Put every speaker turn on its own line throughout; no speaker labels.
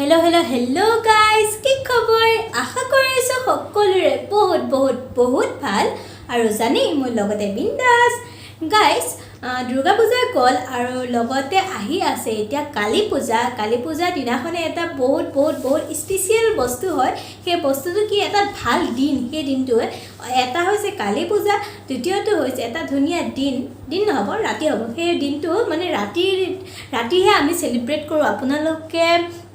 hello hello hello guys কি খবৰ আশা কৰিছো সকলোৰে বহুত বহুত বহুত ভাল আৰু জানি মোৰ লগতে বিন্দাস গাইস দুৰ্গা পূজা গল আৰু লগতে আহি আছে এতিয়া কালী পূজা দিনাখনে এটা বহুত বহুত বহুত স্পেশাল বস্তু হয় সেই বস্তুটো কি এটা ভাল দিন সেই দিনটো এটা হৈছে কালী পূজা দ্বিতীয়টো হৈছে এটা ধুনীয়া দিন নহব ৰাতি হ'ব সেই দিনটো মানে ৰাতিহে আমি সেলিব্ৰেট কৰো আপোনালোকে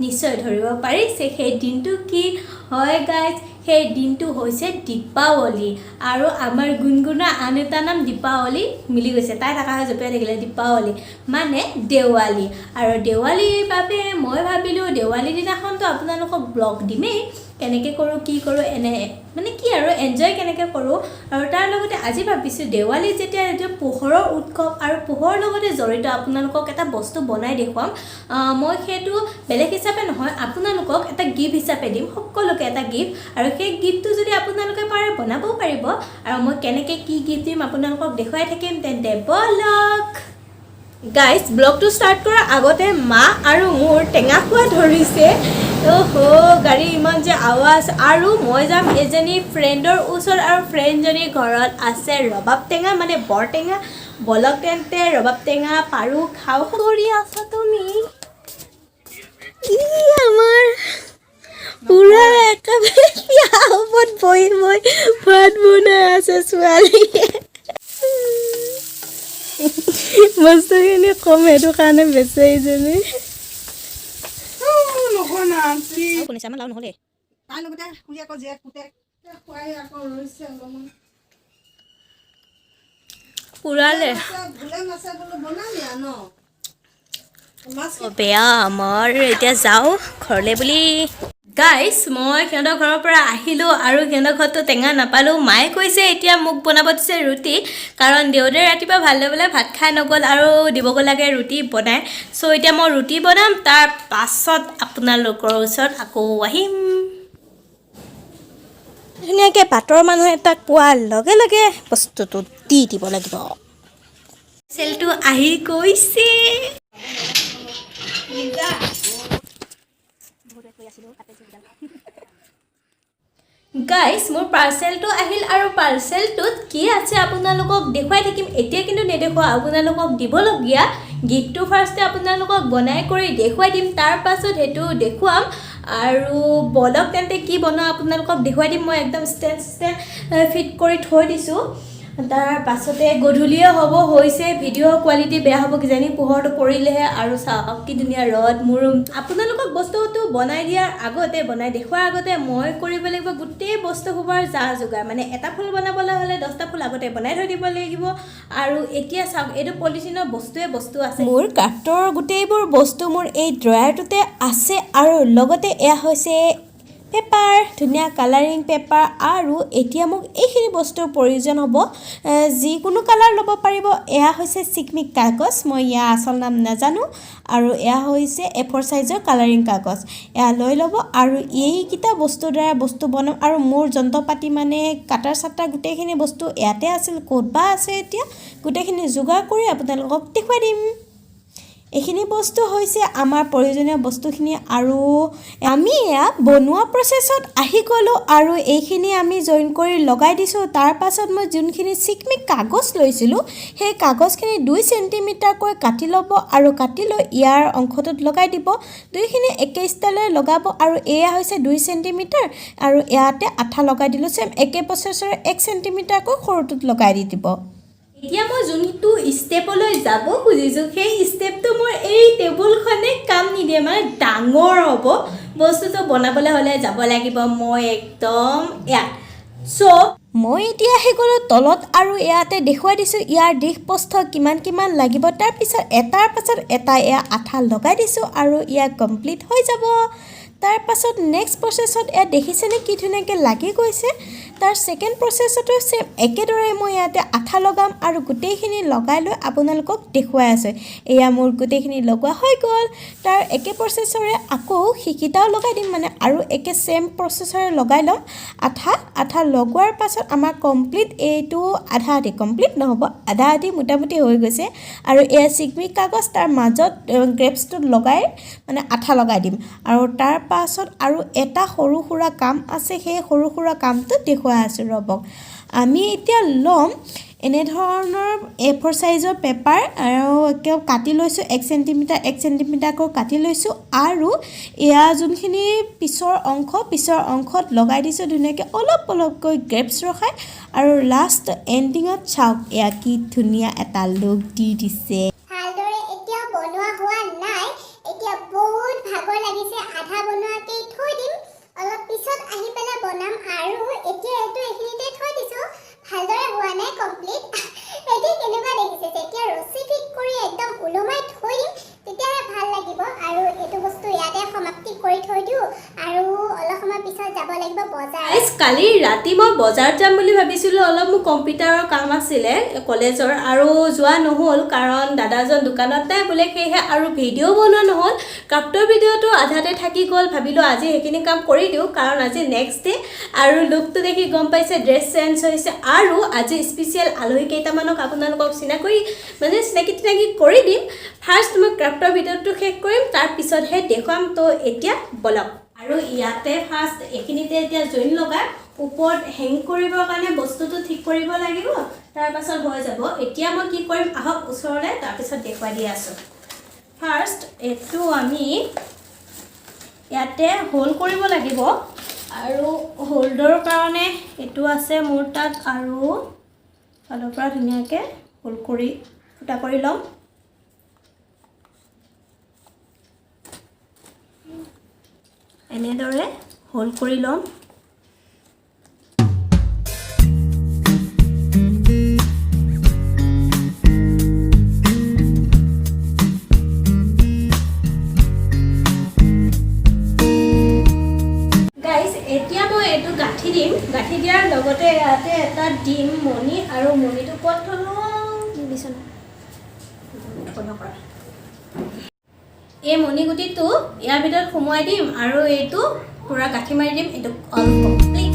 নিশ্চয় ধৰিব পাৰিছে সেই দিনটো কি হয় গাইস সেই দিনটো হৈছে দীপাৱলী আৰু আমাৰ গুণগুণা আন এটা নাম দীপাৱলী মিলি গৈছে তাই থাকা হৈ জপিয়াই থাকিলে দীপাৱলী মানে দেৱালী আৰু দেৱালীৰ বাবে মই ভাবিলো দেৱালী দিনাখনতো আপোনালোকক ব্লগ দিমেই কেনেকৈ কৰোঁ কি কৰোঁ এনে মানে কি আৰু এনজয় কেনেকৈ কৰোঁ আৰু তাৰ লগতে আজি ভাবিছোঁ দেৱালী যেতিয়া এইটো পোহৰৰ উৎসৱ আৰু পোহৰৰ লগতে জড়িত আপোনালোকক এটা বস্তু বনাই দেখুৱাম মই সেইটো বেলেগ হিচাপে নহয় আপোনালোকক এটা গিফ্ট হিচাপে দিম সকলোকে এটা গিফ্ট আৰু সেই গিফ্টটো যদি আপোনালোকে পাৰে বনাবও পাৰিব আৰু মই কেনেকৈ কি গিফ্ট দিম আপোনালোকক দেখুৱাই থাকিম তেন্তে বলক গাইস ব্লগটো স্টাৰ্ট কৰাৰ আগতে মা আৰু মোৰ টেঙা খোৱা ধৰিছে ওহো গাড়ী ইমান যে আৱাজ আৰু মই যাম এজনী ফ্ৰেণ্ডৰ ওচৰত আৰু ফ্ৰেণ্ডজনীৰ ঘৰত আছে ৰবাব টেঙা মানে বৰ টেঙা বলক তেন্তে ৰবাব টেঙা পাৰো খাও কৰি আছা তুমি ই আমাৰ পুৰা একেবাৰে পিয়াৰ ওপৰত বহি ভাত বনাই আছে ছোৱালীয়ে বস্তুখিনি কম সেইটো কাৰণে বেছি এইজনী শুনিছে আমাৰ লাও নহ'লে তাৰ লগতে খুলি আকৌ জীয়াই কুটে খুৱাই আকৌ ৰৈছে অলপমান পুৰালে বেয়া আমাৰ এতিয়া যাওঁ ঘৰলৈ বুলি গাইস মই সিহঁতৰ ঘৰৰ পৰা আহিলোঁ আৰু সিহঁতৰ ঘৰতো টেঙা নাপালোঁ মায়ে কৈছে এতিয়া মোক বনাব দিছে ৰুটি কাৰণ দেউতাই ৰাতিপুৱা ভালদৰে ভাত খাই নগ'ল আৰু দিবগৈ লাগে ৰুটি বনাই চ' এতিয়া মই ৰুটি বনাম তাৰ পাছত আপোনালোকৰ ওচৰত আকৌ আহিম ধুনীয়াকৈ বাটৰ মানুহ এটাক পোৱাৰ লগে লগে বস্তুটো দি দিব লাগিব চেলটো আহি গৈছে গাইস মোৰ পাৰ্চেলটো আহিল আৰু পাৰ্চেলটোত কি আছে আপোনালোকক দেখুৱাই থাকিম এতিয়া কিন্তু নেদেখুৱা আপোনালোকক দিবলগীয়া গিফ্টটো ফাৰ্ষ্টে আপোনালোকক বনাই কৰি দেখুৱাই দিম তাৰ পাছত সেইটো দেখুৱাম আৰু বলক তেন্তে কি বনাওঁ আপোনালোকক দেখুৱাই দিম মই একদম ষ্টেণ্ড ফিট কৰি থৈ দিছোঁ তাৰ পাছতে গধূলিয়ে হ'ব হৈছে ভিডিঅ' কোৱালিটি বেয়া হ'ব কিজানি পোহৰটো পৰিলেহে আৰু চাওক কি ধুনীয়া ৰ'দ মোৰ আপোনালোকক বস্তুটো বনাই দিয়াৰ আগতে বনাই দেখুৱাৰ আগতে মই কৰিব লাগিব গোটেই বস্তুবোৰৰ যা যোগাৰ মানে এটা ফুল বনাবলৈ হ'লে 10টা ফুল আগতে বনাই থৈ দিব লাগিব আৰু এতিয়া চাওক এইটো পলিথিনৰ বস্তু আছে মোৰ কাৰ্টৰ গোটেইবোৰ বস্তু মোৰ এই ড্ৰয়াৰটোতে আছে আৰু লগতে এয়া হৈছে পেপাৰ ধুনীয়া কালাৰিং পেপাৰ আৰু এতিয়া মোক এইখিনি বস্তুৰ প্ৰয়োজন হ'ব যিকোনো কালাৰ ল'ব পাৰিব এয়া হৈছে চিকমিক কাগজ মই ইয়াৰ আচল নাম নাজানো আৰু এয়া হৈছে A4 সাইজৰ কালাৰিং কাগজ এয়া লৈ ল'ব আৰু এইকেইটা বস্তুৰ দ্বাৰা বস্তু বনাম আৰু মোৰ যন্ত্ৰপাতি মানে কাটাৰ চাটাৰ গোটেইখিনি বস্তু ইয়াতে আছিল ক'ত বা আছে এতিয়া গোটেইখিনি যোগাৰ কৰি আপোনালোকক দেখুৱাই দিম এইখিনি বস্তু হৈছে আমাৰ প্ৰয়োজনীয় বস্তুখিনি আৰু আমি এয়া বনোৱা প্ৰসেছত আহি গলো আৰু এইখিনি আমি জইন কৰি লগাই দিছো তাৰ পাছত মই যোনখিনি চিকমিক কাগজ লৈছিলো সেই কাগজখিনি 2 সেন্টিমিটাৰ কৈ কাটি ল'ব আৰু কাটি লৈ ইয়াৰ অংশটোত লগাই দিব দুইখিনি একে ষ্টাইলে লগাব আৰু এয়া হৈছে 2 সেন্টিমিটাৰ আৰু ইয়াতে আঠা লগাই দিলো সেম একে প্ৰসেছৰে 1 সেন্টিমিটাৰ কৈ সৰুটোত লগাই দি দিব এতিয়া মই যোনটো ষ্টেপলৈ যাব খুজিছো সেই ষ্টেপটো মোৰ এই টেবুলখনে কাম নিদিয়ে মানে ডাঙৰ হ'ব বস্তুটো বনাবলৈ হ'লে যাব লাগিব মই একদম সো মই এতিয়া আহি গ'লো তলত আৰু ইয়াতে দেখুৱাই দিছোঁ ইয়াৰ দিশ প্ৰস্থ কিমান লাগিব তাৰ পিছত এটাৰ পাছত এটা এয়া আঠা লগাই দিছোঁ আৰু ইয়া কমপ্লিট হৈ যাব তাৰ পাছত নেক্সট প্ৰসেছত এয়া দেখিছেনে কি ধুনীয়াকৈ লাগি গৈছে তাৰ সেকেন্ড প্ৰসেছটো সেম একেদৰে মই ইয়াতে আঠা লগাম আৰু গোটেইখিনি লগাই লৈ আপোনালোকক দেখুৱাই আছো এয়া মোৰ গোটেইখিনি লগোৱা হৈ গ'ল তাৰ একে প্ৰসেছৰে আকৌ হিকিটাও লগাই দিম মানে আৰু একে সেম প্ৰসেছৰে লগাই লম আঠা লগোৱাৰ পাছত আমাৰ কমপ্লিট এইটো আধা আধি কমপ্লিট নহব আধা আধি মোটামুটি হৈ গৈছে আৰু এয়া চিগমি কাগজ তাৰ মাজত গ্ৰেপছটো লগাই মানে আঠা লগাই দিম আৰু তাৰ পাছত আৰু এটা সৰু সুৰা কাম আছে সেই সৰু সুৰা কামটো দেখুৱাই আছো ৰবক আমি এতিয়া লম এনে ধৰণৰ A4 সাইজৰ পেপাৰ আৰু একে কাটি লৈছো 1 সেন্টিমিটাৰ কৈ কাটি লৈছো আৰু এয়া যোনখিনি পিছৰ অংশত লগাই দিছো ধুনীয়াকৈ অলপ কৈ গ্ৰেপছ ৰখাই আৰু লাষ্ট এন্ডিংত চাওক এয়া কি ধুনীয়া এটা লুক দি দিছে
ভালদৰে এতিয়া বনোৱা হোৱা নাই এতিয়া বহুত ভাগৰ লাগিছে আধা বনোৱাকে থৈ দিম অলপ পিছত আহি পেলাই বনাম আৰু এতিয়া এইটো এখিনিতে থৈ দিছো ভালদৰে হোৱা নাই কমপ্লিট এতিয়া কেনেকুৱা দেখিছে এতিয়া ৰছী ঠিক কৰি একদম উলমাই থৈ দিম তেতিয়াহে ভাল লাগিব আৰু এইটো বস্তু ইয়াতে সমাপ্তি কৰি থৈ দিও আৰু অলপ সময় পিছত যাব লাগিব বজাৰ
কালি ৰাতি মই বজাৰ যাম বুলি ভাবিছিলো অলপ মোৰ কম্পিউটাৰৰ কাম আছিলে কলেজৰ আৰু যোৱা নহল কাৰণ দাদাজন দোকানত নাই বলে সেহে আৰু ভিডিও বনোৱা নহল ক্ৰাফ্টৰ ভিডিওটো আধাতে থাকি গল ভাবিলো আজি হেকিনি কাম কৰি দিও কাৰণ আজি নেক্সট ডে আৰু লুকটো দেখি গম পাইছে ড্ৰেছ চেঞ্জ হৈছে আৰু আজি স্পেশাল আলহী কেইটামানক আপোনালোকক চিনাকি কৰি দিম ফাৰ্ষ্ট মই ক্ৰাফ্টৰ ভিডিওটো শেষ কৰিম তাৰ পিছতহে দেখুৱাম তো এতিয়া বলক আৰু ইয়াতে ফাৰ্ষ্ট এখিনিতে এতিয়া জইন লগাই ওপৰত হেং কৰিবৰ কাৰণে বস্তুটো ঠিক কৰিব লাগিব তাৰ পাছত হৈ যাব এতিয়া মই কি কৰিম আহক ওচৰলে তাৰ পিছত দেখুৱাই দি আছো ফাৰ্ষ্ট এটো আমি ইয়াতে হোল কৰিব লাগিব আৰু হোল্ডৰ কাৰণে এটো আছে মোৰ তাত আৰু ফালৰ পৰা ধুনীয়াকৈ হোল কৰি ফুটা কৰি লম এনেদৰে হোল কৰি লম এতিয়া মই এইটো গাঁঠি দিম গাঁঠি দিয়াৰ লগতে ইয়াতে এটা ডিম মণি আৰু মণিটো ক'ত থলো বিছনা এই মণিগুটিটো ইয়াৰ ভিতৰত সোমোৱাই দিম আৰু এইটো পুৰা গাঁঠি মাৰি দিম এইটো অল কমপ্লিট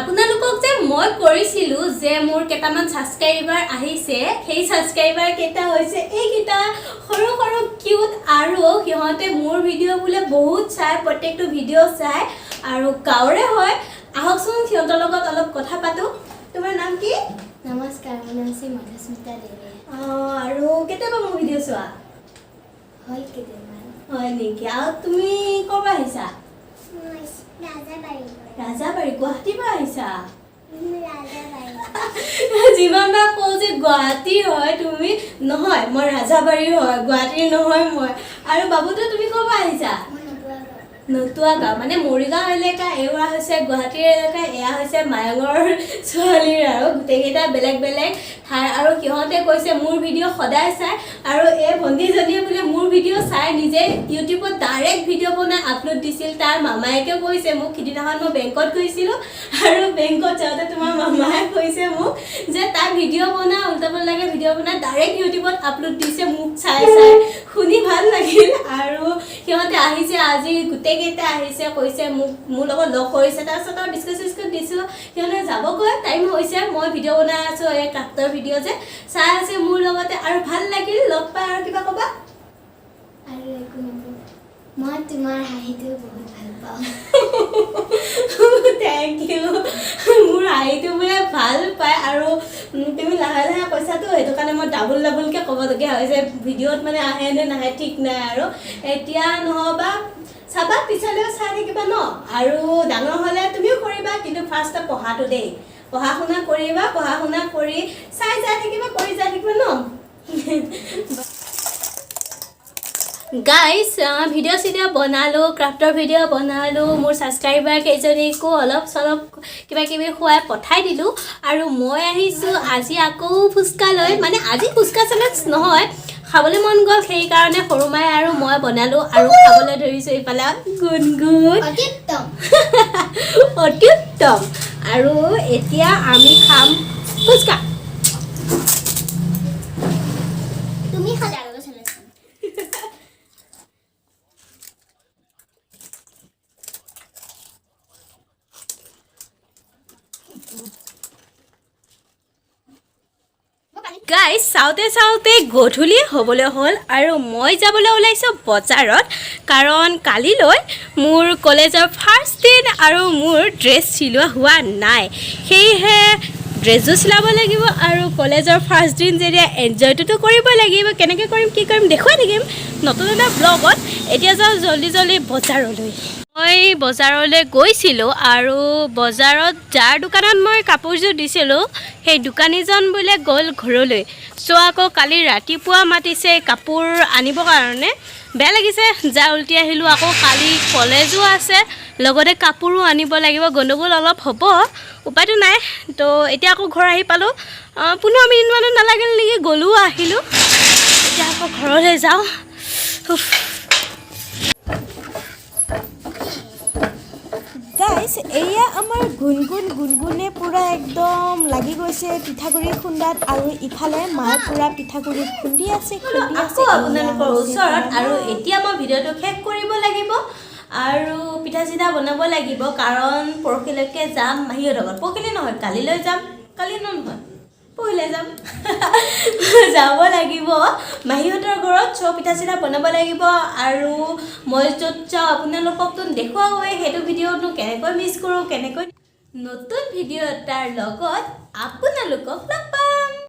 আপোনালোকক যে মই কৰিছিলো যে মোৰ কেইটামান সাবস্ক্ৰাইবাৰ আহিছে সেই সাবস্ক্ৰাইবাৰ কেইটা হৈছে এইকেইটা সৰু কিউট আৰু সিহঁতে মোৰ ভিডিও বোলে বহুত চাই প্ৰত্যেকটো ভিডিও চাই আৰু গাঁৱৰে হয় আহকচোন সিহঁতৰ লগত অলপ কথা পাতো তোমাৰ নাম কি
নমস্কাৰ মোৰ নাম শ্ৰী মধুস্মিতা দেৱী
আৰু কেতিয়াবা মোৰ ভিডিও চোৱা
হয় কেতিয়াবা
হয় নেকি আৰু তুমি ক'ৰ পৰা আহিছা ৰাজাবাৰী গুৱাহাটীৰ পৰা আহিছা যিমানবাৰ কওঁ যে গুৱাহাটী হয় তুমি নহয় মই ৰাজাবাৰী হয় গুৱাহাটীৰ নহয় মই আৰু বাবুতো তুমি ক'ৰ পৰা আহিছা নতুৱা গাঁও মানে মৰিগাঁও এলেকা এয়া হৈছে গুৱাহাটীৰ এলেকা এয়া হৈছে মায়ঙৰ ছোৱালীৰ আৰু গোটেইকেইটা বেলেগ ঠাই আৰু সিহঁতে কৈছে মোৰ ভিডিঅ' সদায় চাই আৰু এই ভণ্টিজনীয়ে বোলে মোৰ ভিডিঅ' চাই নিজে ইউটিউবত ডাইৰেক্ট ভিডিঅ' বনাই আপলোড দিছিল তাৰ মামায়েকে কৈছে মোক সিদিনাখন মই বেংকত গৈছিলোঁ আৰু বেংকত যাওঁতে তোমাৰ মামায়ে কৈছে মোক যে তাই ভিডিঅ' বনাই উল্টাব লাগে ভিডিঅ' বনাই ডাইৰেক্ট ইউটিউবত আপলোড দিছে মোক চাই শুনি ভাল লাগিল আৰু সিহঁতে আহিছে আজি গোটেইকেইটা আহিছে কৈছে মোক মোৰ লগত লগ কৰিছে তাৰপিছত আৰু ডিছকাছ দিছিলোঁ সিহঁতে যাবগৈ টাইম হৈছে মই ভিডিঅ' বনাই আছোঁ এই ক্ৰাফ্টৰ ভিডিঅ' যে চাই আছে মোৰ লগতে আৰু ভাল লাগিল লগ পাই আৰু কিবা ক'বা
আৰু একো নকওঁ মই তোমাৰ হাঁহিটো বহুত ভাল পাওঁ
থেংক ইউ মোৰ হাঁহিটো বোলে ভাল পায় আৰু তুমি লাহে কৈছাতো সেইটো কাৰণে মই ডাবুলকৈ ক'বলগীয়া হৈছে ভিডিঅ'ত মানে আহে নে নাহে ঠিক নাই আৰু এতিয়া নহ'বা চাবা পিছলৈও চাই থাকিবা ন আৰু ডাঙৰ হ'লে তুমিও কৰিবা কিন্তু ফাৰ্ষ্ট পঢ়াটো দেই পঢ়া শুনা কৰিবা পঢ়া শুনা কৰি চাই যাই থাকিবা কৰি যাই থাকিবা ন গাইজ ভিডিঅ' চিডিঅ' বনালোঁ ক্ৰাফ্টৰ ভিডিঅ' বনালোঁ মোৰ ছাবস্ক্ৰাইবাৰ কেইজনীকো অলপ চলপ কিবা কিবি খুৱাই পঠাই দিলোঁ আৰু মই আহিছোঁ আজি আকৌ ফুচকা লৈ মানে আজি ফুচকা চেলেঞ্জ নহয় খাবলৈ মন গ'ল সেইকাৰণে সৰু মায়ে আৰু মই বনালোঁ আৰু খাবলৈ ধৰিছোঁ এইফালে গুণগুণ অতি উত্তম আৰু এতিয়া আমি খাম ফুচকা
তুমি খালে আৰু চলে
গাইজ চাওঁতে চাওঁতে গধূলি হ'বলৈ হ'ল আৰু মই যাবলৈ ওলাইছোঁ বজাৰত কাৰণ কালিলৈ মোৰ কলেজৰ ফাৰ্ষ্ট দিন আৰু মোৰ ড্ৰেছ চিলোৱা হোৱা নাই সেয়েহে ড্ৰেছযোৰ চিলাব লাগিব আৰু কলেজৰ ফাৰ্ষ্ট দিন যেতিয়া এনজয়টোতো কৰিব লাগিব কেনেকৈ কৰিম কি কৰিম দেখুৱাই থাকিম নতুন এটা ব্লগত এতিয়া যাওঁ জল্দি জল্দি বজাৰলৈ মই বজাৰলৈ গৈছিলোঁ আৰু বজাৰত যাৰ দোকানত মই কাপোৰযোৰ দিছিলোঁ সেই দোকানীজন বোলে গ'ল ঘৰলৈ চ' আকৌ কালি ৰাতিপুৱা মাতিছে কাপোৰ আনিবৰ কাৰণে বেয়া লাগিছে যা উল্টি আহিলোঁ আকৌ কালি কলেজো আছে লগতে কাপোৰো আনিব লাগিব গণ্ডগোল অলপ হ'ব উপায়তো নাই তো এতিয়া আকৌ ঘৰ আহি পালোঁ 15 মিনিটমানো নালাগিল নেকি গ'লোঁ আহিলোঁ এতিয়া আকৌ ঘৰলৈ যাওঁ গাইজ এয়া আমাৰ গুণগুণে পূৰা একদম লাগি গৈছে পিঠাগুড়ি খুন্দাত আৰু ইফালে মায়ে পূৰা পিঠাগুড়ি খুন্দি আছে আপোনালোকৰ ওচৰত আৰু এতিয়া মই ভিডিঅ'টো শেষ কৰিব লাগিব আৰু পিঠা চিঠা বনাব লাগিব কাৰণ পৰহিলৈকে যাম মাহীহঁতৰ ঘৰত পৰহিলৈ নহয় কালিলৈ যাম কালি নহয় পৰহিলৈ যাম যাব লাগিব মাহীহঁতৰ ঘৰত চ' পিঠা চিঠা বনাব লাগিব আৰু মই য'ত যাওঁ আপোনালোককতো দেখুৱাওঁৱেই সেইটো ভিডিঅ'টো কেনেকৈ মিছ কৰোঁ কেনেকৈ নতুন ভিডিঅ' এটাৰ লগত আপোনালোকক লগ পাম